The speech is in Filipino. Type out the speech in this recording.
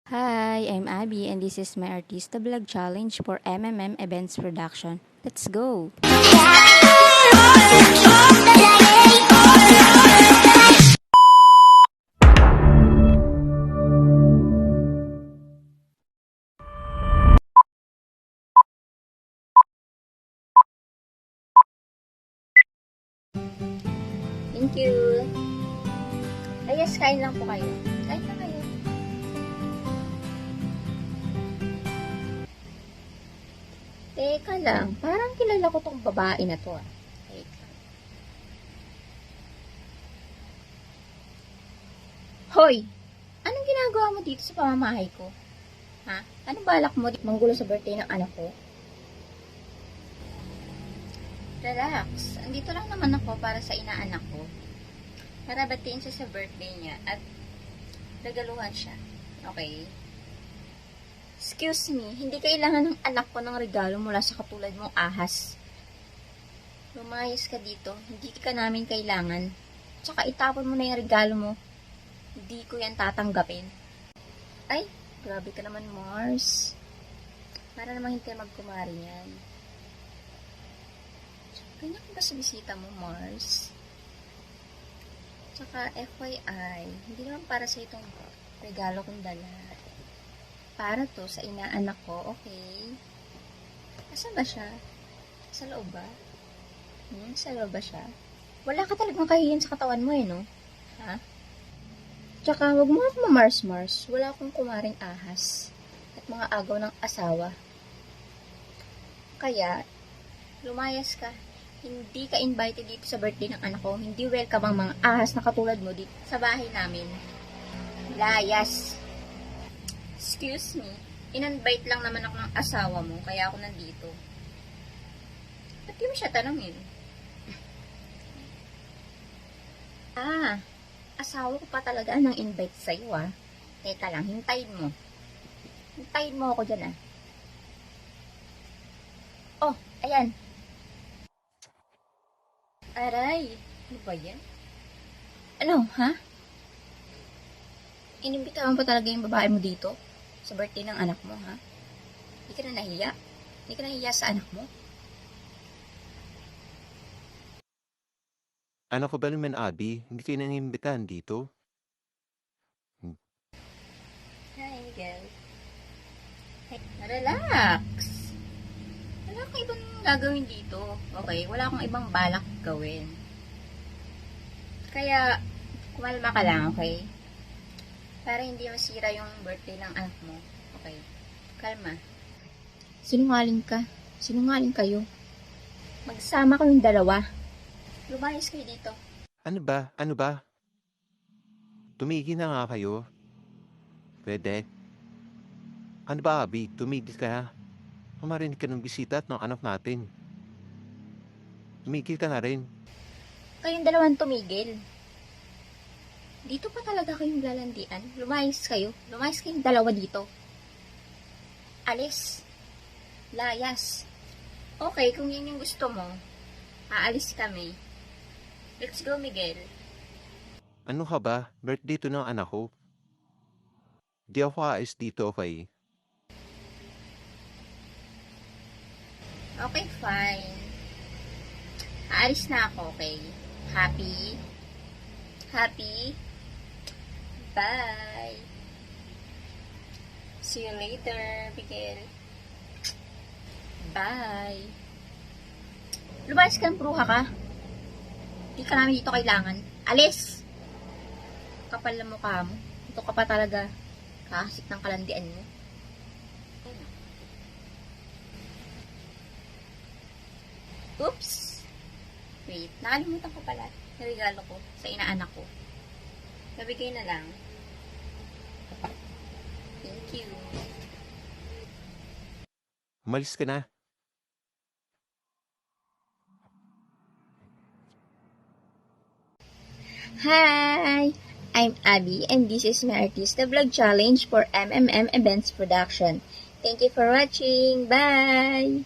Hi, I'm Abby and this is my Artista Vlog Challenge for MMM Events Production. Let's go! Thank you. Ay, yes, kain lang po kayo. Kain lang kayo. Teka lang, parang kilala ko tong babae na to ah. Teka lang. Hoy! Anong ginagawa mo dito sa pamamahay ko? Ha? Anong balak mo manggulo sa birthday ng anak ko? Relax. Andito lang naman ako para sa inaanak ko. Para batiin siya sa birthday niya at regaluhan siya. Okay? Excuse me, hindi kailangan ng anak ko ng regalo mula sa katulad mong ahas. Lumayas ka dito, hindi ka namin kailangan. Tsaka itapon mo na yung regalo mo. Hindi ko yan tatanggapin. Ay, grabe ka naman, Mars. Para namang hindi magkumari yan. Ganyan ka ba sa bisita mo, Mars? Tsaka, FYI, hindi naman para sa itong regalo kong dala. Para to sa inaanak ko, okay? Asan ba siya? Sa loob ba? Sa loob ba siya? Wala ka talagang kahiyan sa katawan mo no? Ha? Tsaka, wag mo akong mamars-mars. Wala akong kumaring ahas. At mga agaw ng asawa. Kaya, lumayas ka. Hindi ka invited dito sa birthday ng anak ko. Hindi welcome ang mga ahas na katulad mo dito sa bahay namin. Layas. Excuse me, in-invite lang naman ako ng asawa mo, kaya ako nandito. Ba't di mo siya tanongin? Asawa ko pa talaga ang invite sa'yo Teka lang, hintayin mo. Hintayin mo ako dyan Oh, ayan. Aray, ano ba yan? Ano, ha? Inimbitahan pa talaga yung babae mo dito? Sa birthday ng anak mo, ha? Hindi ka na nahiya? Hindi ka nahiya sa anak mo? Ano ko ba naman, Abby? Hindi kayo nangimbitahan dito? Hi, girl. Hey, relax. Wala akong ibang gagawin dito. Okay? Wala akong ibang balak gawin. Kaya, kumalma ka lang, okay? Para hindi masira yung birthday ng anak mo. Okay? Kalma. Sinungaling ka. Sinungaling kayo. Magsama kayong dalawa. Lumayas kayo dito. Ano ba? Ano ba? Tumigil na nga kayo. Pwede. Ano ba, Abby? Tumigil ka. Mamarinig ka ng bisita at ng anak natin. Tumigil ka na rin. Kayong dalawang tumigil. Dito pa talaga kayong lalandian. Lumayas kayo. Lumayas kayong dalawa dito. Alis. Layas. Okay, kung yun yung gusto mo, aalis kami. Let's go, Miguel. Ano ka ba? Birthday to ng anak ko. Di ako aayos dito, okay? Okay, fine. Aalis na ako, okay? Happy? Happy? Bye. See you later, Miguel. Bye. Lumayas ka ng bruha ka. Hindi ka namin dito kailangan. Alis! Kapal na mukha mo. Ito ka pa talaga. Kahasik ng kalandian mo. Oops! Wait, nakalimutan ko pala. Regalo ko sa inaanak ko. Nabigay na lang. Thank you. Umalis ka na. Hi! I'm Abby and this is my Artista Vlog Challenge for MMM Events Production. Thank you for watching. Bye!